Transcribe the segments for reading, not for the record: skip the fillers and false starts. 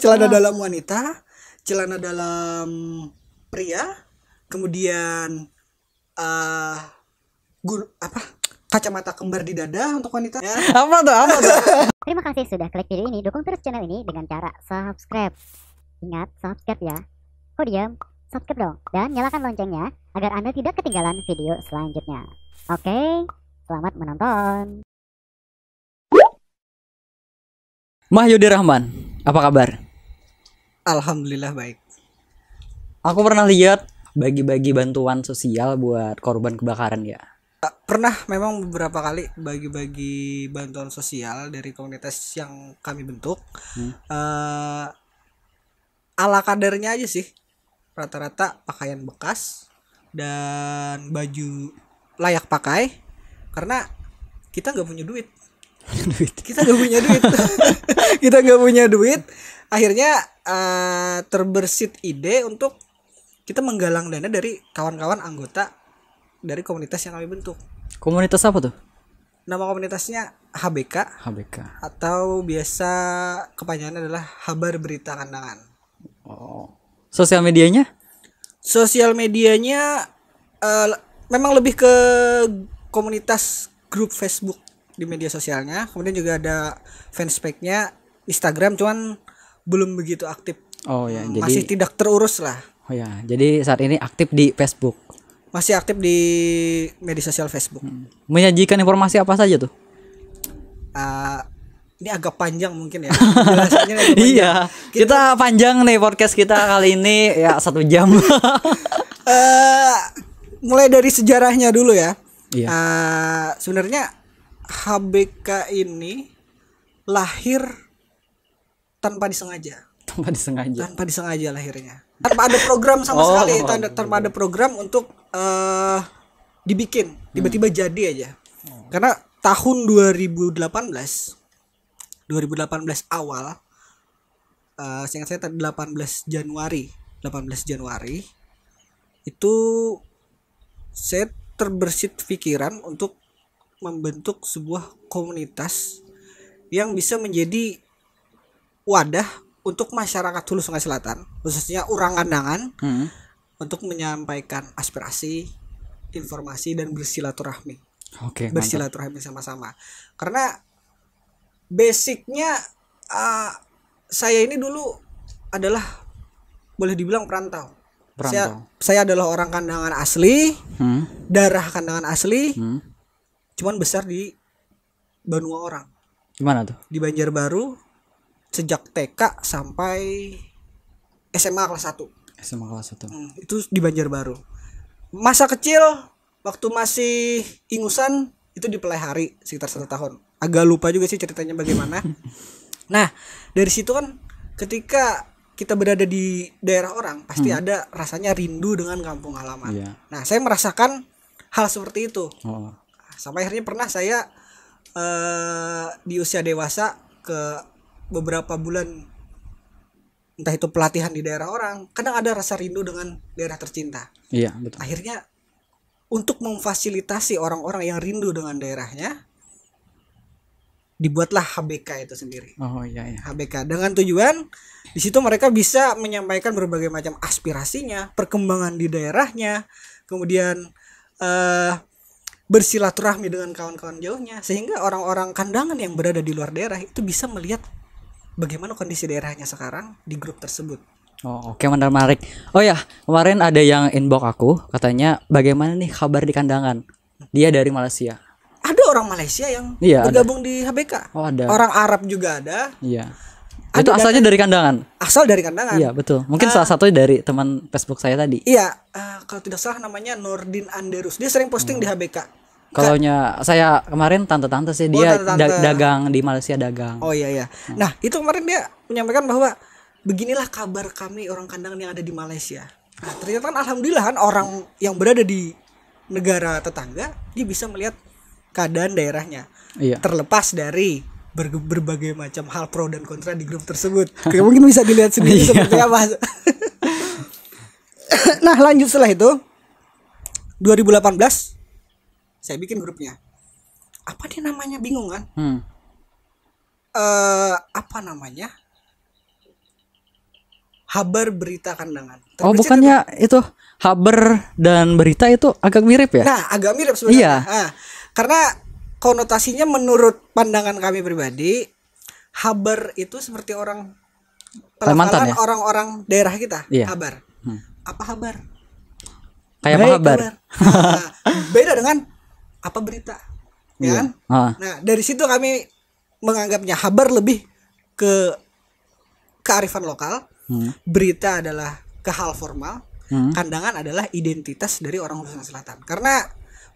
celana dalam wanita, celana dalam pria, kemudian kacamata kembar di dada untuk wanita ya. Apa tuh? Terima kasih sudah klik video ini. Dukung terus channel ini dengan cara subscribe. Ingat, subscribe ya. Kok diam? Subscribe dong. Dan nyalakan loncengnya agar Anda tidak ketinggalan video selanjutnya. Oke, selamat menonton. Mahyudi Rahman, apa kabar? Alhamdulillah baik. Aku pernah lihat bagi-bagi bantuan sosial buat korban kebakaran ya. Pernah memang beberapa kali bagi-bagi bantuan sosial dari komunitas yang kami bentuk. Ala kadarnya aja sih. Rata-rata pakaian bekas dan baju layak pakai karena kita nggak punya duit. Kita nggak punya duit. Akhirnya terbersit ide untuk kita menggalang dana dari kawan-kawan anggota dari komunitas yang kami bentuk. Komunitas apa tuh? Nama komunitasnya HBK atau biasa kepanjangannya adalah Habar Berita Kandangan. Oh. Sosial medianya? Sosial medianya memang lebih ke komunitas grup Facebook di media sosialnya. Kemudian juga ada fanspage-nya Instagram, cuman belum begitu aktif. Oh ya, jadi masih tidak terurus lah. Oh ya, jadi saat ini aktif di Facebook. Masih aktif di media sosial Facebook. Menyajikan informasi apa saja tuh? Ini agak panjang mungkin ya. Penjelasannya agak panjang. Iya, kita panjang nih podcast kita kali ini ya 1 jam. Mulai dari sejarahnya dulu ya. Iya. Sebenarnya HBK ini lahir tanpa disengaja. Tanpa disengaja lahirnya. Tanpa ada program sama sekali. Tanpa ada program untuk dibikin. Tiba-tiba jadi aja. Karena tahun 2018 awal, seingat saya 18 Januari itu saya terbersit pikiran untuk membentuk sebuah komunitas yang bisa menjadi wadah untuk masyarakat Hulu Sungai Selatan, khususnya orang Kandangan, untuk menyampaikan aspirasi, informasi dan bersilaturahmi. Bersilaturahmi sama-sama. Karena basicnya saya ini dulu adalah boleh dibilang perantau. Saya adalah orang Kandangan asli, darah Kandangan asli, cuman besar di Banua Orang. Gimana tuh? Di Banjarbaru sejak TK sampai SMA kelas 1. Itu di Banjarbaru. Masa kecil waktu masih ingusan itu di Pelehari sekitar 1 tahun. Agak lupa juga sih ceritanya bagaimana. Nah, dari situ kan ketika kita berada di daerah orang pasti ada rasanya rindu dengan kampung halaman. Iya. Nah, saya merasakan hal seperti itu. Sampai akhirnya pernah saya di usia dewasa ke beberapa bulan, entah itu pelatihan di daerah orang, kadang ada rasa rindu dengan daerah tercinta. Iya, betul. Akhirnya untuk memfasilitasi orang-orang yang rindu dengan daerahnya, dibuatlah HBK itu sendiri. Oh iya. HBK dengan tujuan di situ mereka bisa menyampaikan berbagai macam aspirasinya, perkembangan di daerahnya, kemudian bersilaturahmi dengan kawan-kawan jauhnya, sehingga orang-orang Kandangan yang berada di luar daerah itu bisa melihat bagaimana kondisi daerahnya sekarang di grup tersebut. Oh, oke, menarik. Oh ya, kemarin ada yang inbox aku katanya bagaimana nih kabar di Kandangan. Dia dari Malaysia. Ada orang Malaysia yang bergabung di HBK. Oh, ada. Orang Arab juga ada. Iya. Itu asalnya dari Kandangan. Asal dari Kandangan. Iya, betul. Mungkin salah satu dari teman Facebook saya tadi. Iya, kalau tidak salah namanya Nordin Anderus. Dia sering posting di HBK. Kalau saya kemarin tante-tante sih, dia dagang di Malaysia dagang. Oh iya. Nah, itu kemarin dia menyampaikan bahwa beginilah kabar kami orang Kandangan yang ada di Malaysia. Nah, ternyata kan alhamdulillah kan orang yang berada di negara tetangga dia bisa melihat keadaan daerahnya. Iya. Terlepas dari berbagai macam hal pro dan kontra di grup tersebut. Mungkin bisa dilihat sendiri seperti apa. Nah, lanjut setelah itu 2018 saya bikin grupnya. Apa dia namanya, bingung kan? Apa namanya? Habar berita kandangan. Oh, bukannya itu haber dan berita itu agak mirip ya? Nah, agak mirip sebenarnya. Iya. Nah, karena konotasinya menurut pandangan kami pribadi, habar itu seperti orang Kalimantan pelafalan ya? orang-orang daerah kita. Iya. Habar. Apa habar? Kayak apa Baik, kabar? Nah, beda dengan apa berita. Ya Iya. kan? Ah. Nah, dari situ kami menganggapnya habar lebih ke kearifan lokal, berita adalah ke hal formal, kandangan adalah identitas dari orang Hulu Sungai Selatan. Karena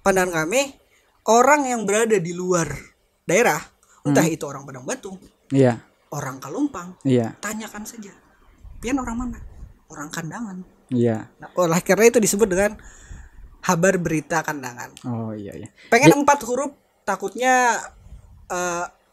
pandangan kami, orang yang berada di luar daerah, entah itu orang Padang Batu, Iya. orang Kalumpang, Iya. tanyakan saja, pian orang mana? Orang kandangan. Iya. Nah, oleh karena itu disebut dengan habar berita kandangan. Oh iya iya. Pengen 4 huruf, takutnya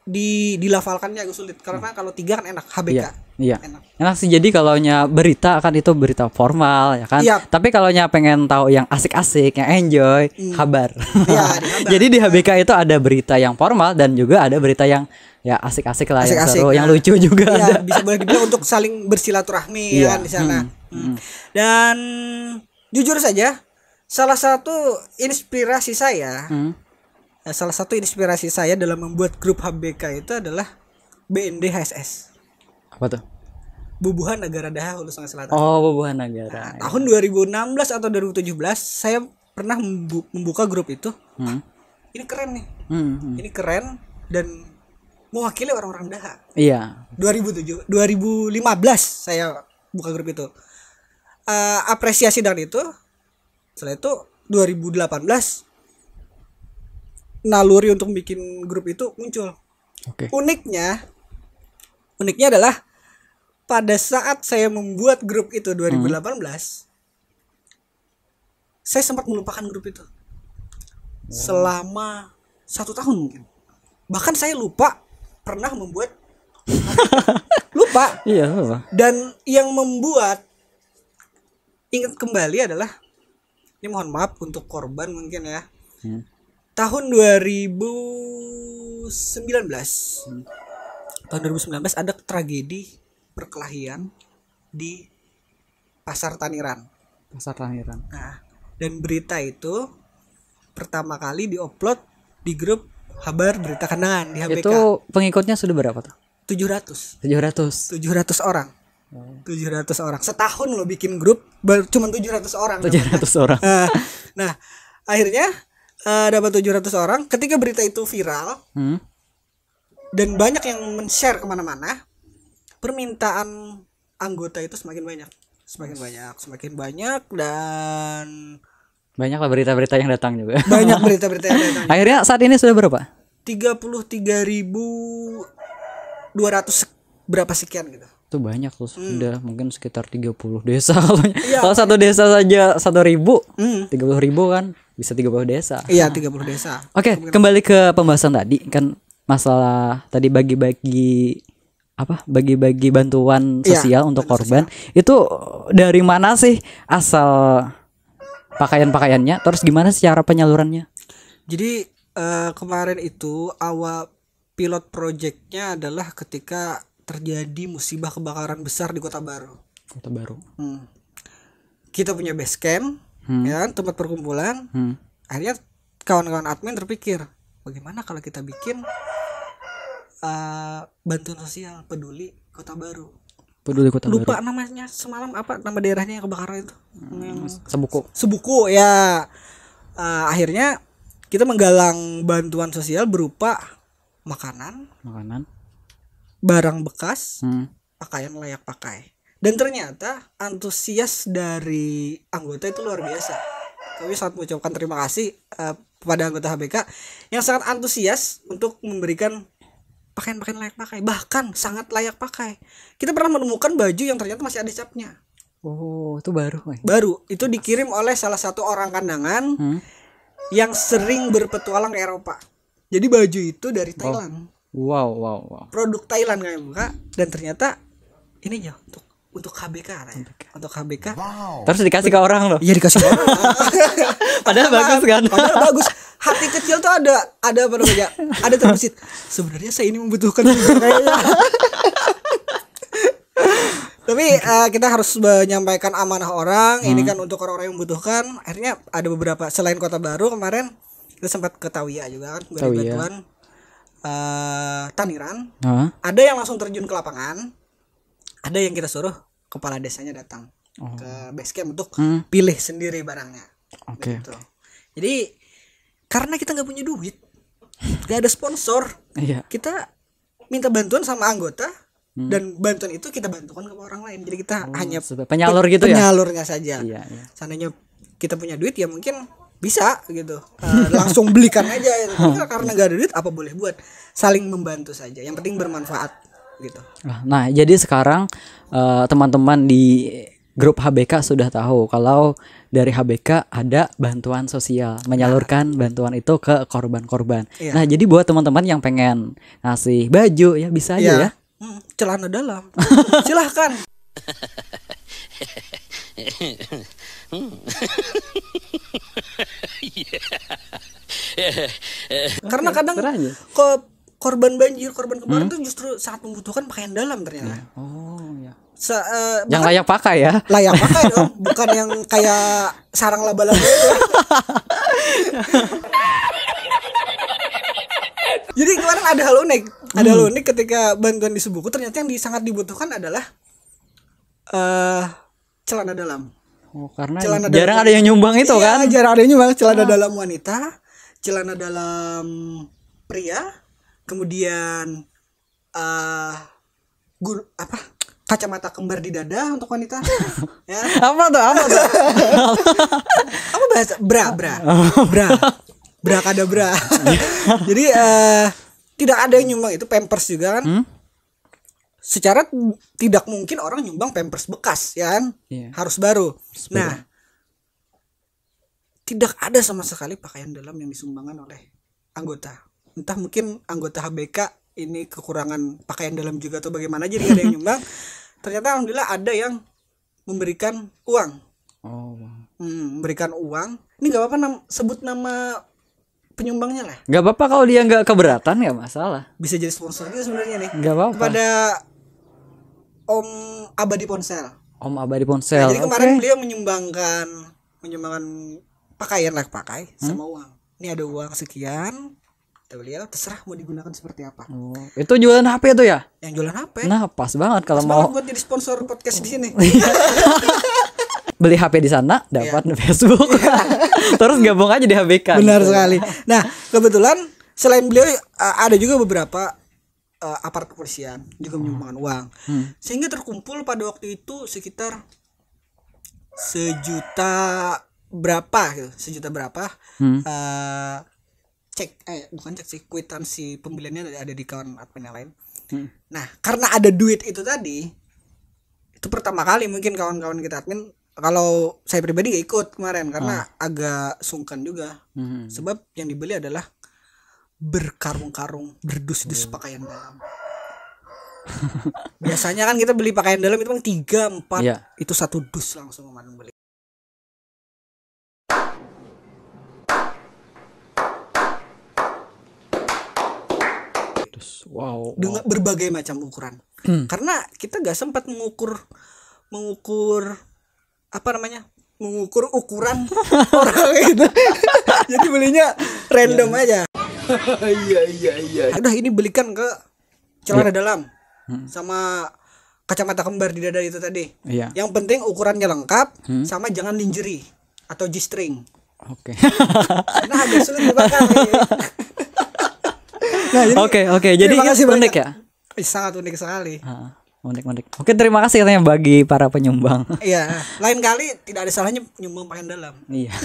dilafalkannya agak sulit. Karena kalau 3 kan enak, HBK. Iya. Enak. Enak sih, jadi kalau berita kan itu berita formal ya kan. Iya. Tapi kalau pengen tahu yang asik-asik, yang enjoy, kabar. Iya, di kabar. Jadi di HBK itu ada berita yang formal dan juga ada berita yang ya asik-asik lah, yang Asik-asik, seru, yang nah. lucu juga Iya, ada. bisa boleh dibilang untuk saling bersilaturahmi Iya. ya kan di sana. Dan jujur saja, salah satu inspirasi saya, salah satu inspirasi saya dalam membuat grup HBK itu adalah BND HSS. Apa tuh? Bubuhan Negara Daha Hulu Sungai Selatan. Oh, Bubuhan Negara. Tahun 2016 atau 2017 saya pernah membuka grup itu. Ini keren nih. Ini keren dan mewakili orang-orang Daha. Iya. 2015 saya buka grup itu. Apresiasi dan itu setelah itu 2018 naluri untuk bikin grup itu muncul. Oke. Uniknya adalah pada saat saya membuat grup itu 2018 saya sempat melupakan grup itu selama 1 tahun mungkin. Bahkan saya lupa pernah membuat lupa. Iya, apa? Dan yang membuat ingat kembali adalah, ini mohon maaf untuk korban mungkin ya, tahun 2019 ada tragedi perkelahian di Pasar Taniran. Pasar Taniran. Nah, dan berita itu pertama kali diupload di grup Habar Berita Kandangan di HBK. Itu pengikutnya sudah berapa tuh? 700 orang. 700 orang. Setahun lo bikin grup cuma 700 orang. 700 orang. Nah, akhirnya dapat 700 orang. Ketika berita itu viral dan banyak yang men-share kemana-mana, permintaan anggota itu semakin banyak dan Banyak lah berita-berita yang datang juga. banyak berita-berita yang datang. Akhirnya saat ini sudah berapa? 33.200 berapa sekian gitu. Itu banyak tuh. Sudah mungkin sekitar 30 desa kalau. Iya. Kalau satu desa saja 1.000, 30.000 kan bisa 30 desa. Iya, 30 desa. Oke, kembali ke pembahasan tadi kan, masalah tadi bagi-bagi bantuan sosial untuk korban. Itu dari mana sih asal pakaian-pakaiannya, terus gimana sih cara penyalurannya? Jadi kemarin itu awal pilot projectnya adalah ketika terjadi musibah kebakaran besar di Kota Baru. Kita punya base camp, ya, tempat perkumpulan. Akhirnya kawan-kawan admin terpikir, bagaimana kalau kita bikin bantuan sosial peduli Kota Baru. Peduli Kota Baru. Lupa namanya semalam, apa nama daerahnya yang kebakaran itu? Sebuku ya. Akhirnya kita menggalang bantuan sosial berupa makanan, barang bekas, pakaian layak pakai. Dan ternyata antusias dari anggota itu luar biasa. Kami sangat mengucapkan terima kasih kepada anggota HBK yang sangat antusias untuk memberikan pakaian-pakaian layak pakai, bahkan sangat layak pakai. Kita pernah menemukan baju yang ternyata masih ada capnya. Oh, itu baru. Baru, itu dikirim oleh salah satu orang kandangan yang sering berpetualang ke Eropa. Jadi baju itu dari Thailand. Wow. Produk Thailand kami buka dan ternyata ini ya untuk HBK katanya. Untuk HBK. Terus dikasih ke orang loh. Iya, dikasih orang. Padahal bagus kan? Padahal bagus. Hati kecil tuh ada apa namanya? Ada terbesit. Sebenarnya saya ini membutuhkan kayaknya. Tapi kita harus menyampaikan amanah orang. Ini kan untuk orang-orang yang membutuhkan. Akhirnya ada beberapa selain Kota Baru kemarin kita sempat ke Tawia juga kan, beri bantuan. Taniran. Ada yang langsung terjun ke lapangan. Ada yang kita suruh kepala desanya datang ke base camp untuk pilih sendiri barangnya. Oke. Gitu. Jadi karena kita nggak punya duit, nggak ada sponsor, kita minta bantuan sama anggota dan bantuan itu kita bantukan ke orang lain. Jadi kita hanya penyalur gitu ya. Penyalurnya saja. Iya. Seandainya kita punya duit ya mungkin bisa gitu. Langsung belikan aja gitu. Karena nggak ada duit apa boleh buat, saling membantu saja. Yang penting bermanfaat gitu. Nah, jadi sekarang teman-teman di grup HBK sudah tahu kalau dari HBK ada bantuan sosial, menyalurkan bantuan itu ke korban-korban. Iya. Nah, jadi buat teman-teman yang pengen ngasih baju ya bisa aja ya. Celana dalam. Silahkan. Karena kadang korban banjir, korban kebakaran tuh justru sangat membutuhkan pakaian dalam ternyata. Yang layak pakai ya. Layak pakai dong, bukan yang kayak sarang laba-laba itu. Jadi kemarin ada hal unik ketika bantuan di Sebuku, ternyata yang sangat dibutuhkan adalah celana dalam. Karena jarang ada yang nyumbang itu kan? Jarang ada yang nyumbang celana dalam wanita, celana dalam pria, kemudian kacamata kembar di dada untuk wanita. Ya. Apa tuh? Apa bahasa? Bra kada bra. Jadi tidak ada yang nyumbang itu, pampers juga kan. Secara tidak mungkin orang nyumbang pampers bekas ya kan. Harus baru. Nah, tidak ada sama sekali pakaian dalam yang disumbangkan oleh anggota. Entah mungkin anggota HBK ini kekurangan pakaian dalam juga atau bagaimana, jadi gak ada yang nyumbang. Ternyata alhamdulillah ada yang memberikan uang. Memberikan uang. Ini gak apa-apa sebut nama penyumbangnya lah. Gak apa-apa kalau dia gak keberatan, gak masalah. Bisa jadi sponsor juga sebenarnya nih. Gak apa-apa. Kepada Om Abadi Ponsel. Om Abadi Ponsel. Nah, jadi kemarin beliau menyumbangkan pakaian layak pakai sama uang. Ini ada uang sekian. Beliau terserah mau digunakan seperti apa. Itu jualan HP itu ya? Yang jualan HP. Nah, pas banget kalau mau buat jadi sponsor podcast di sini. Beli HP di sana, dapat Facebook. Terus gabung aja di HBK. Benar sekali. Nah, kebetulan selain beliau ada juga beberapa aparat kepolisian juga menyumbangkan uang. Sehingga terkumpul pada waktu itu sekitar sejuta berapa. Bukan cek sih, kwitansi pembeliannya ada di kawan admin yang lain. Nah, karena ada duit itu tadi, itu pertama kali mungkin kawan-kawan kita admin, kalau saya pribadi gak ikut kemarin karena agak sungkan juga. Sebab yang dibeli adalah berkarung-karung, berdus-dus pakaian dalam. Biasanya kan kita beli pakaian dalam itu kan 3, 4, itu 1 dus langsung kemarin beli. Wow. Dengan berbagai macam ukuran. Karena kita gak sempat mengukur ukuran orang itu. Jadi belinya random aja. Iya. Udah ini belikan ke celana dalam sama kacamata kembar di dada itu tadi. Yang penting ukurannya lengkap, sama jangan lingerie atau G-string. Nah, agak sulit dibakar. Nah, Oke. Jadi unik ya? Sangat unik sekali. Unik. Oke, terima kasih katanya bagi para penyumbang. Iya, lain kali tidak ada salahnya nyumbang pakaian dalam. Iya.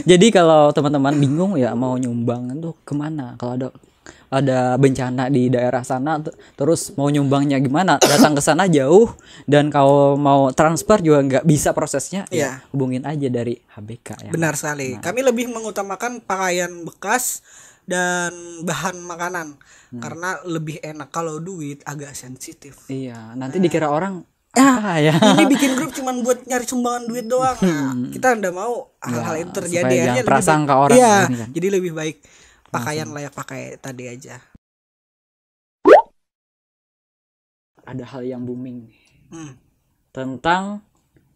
Jadi kalau teman-teman bingung ya mau nyumbang itu kemana? Kalau ada bencana di daerah sana, terus mau nyumbangnya gimana? Datang ke sana jauh, dan kalau mau transfer juga nggak bisa prosesnya. Ya hubungin aja dari HBK. Benar sekali. Kami lebih mengutamakan pakaian bekas dan bahan makanan karena lebih enak. Kalau duit agak sensitif. Iya, nanti dikira orang ini bikin grup cuman buat nyari sumbangan duit doang. Kita nggak mau hal-hal itu terjadi. Jangan prasangka orang. Iya, kan. Jadi lebih baik pakaian layak pakai tadi aja. Ada hal yang booming. tentang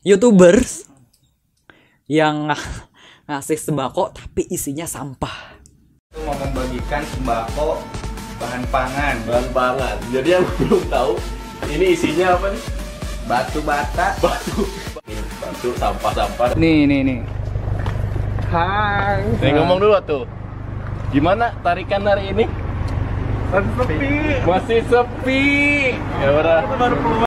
YouTubers yang ngasih sembako tapi isinya sampah. Itu mau membagikan sembako bahan pangan. Jadi yang belum tahu ini isinya apa nih? Batu bata. Batu sampah. Nih. Hai. Nih ngomong dulu tuh. Gimana tarikan hari ini? Sepi. Masih sepi. Ya udah.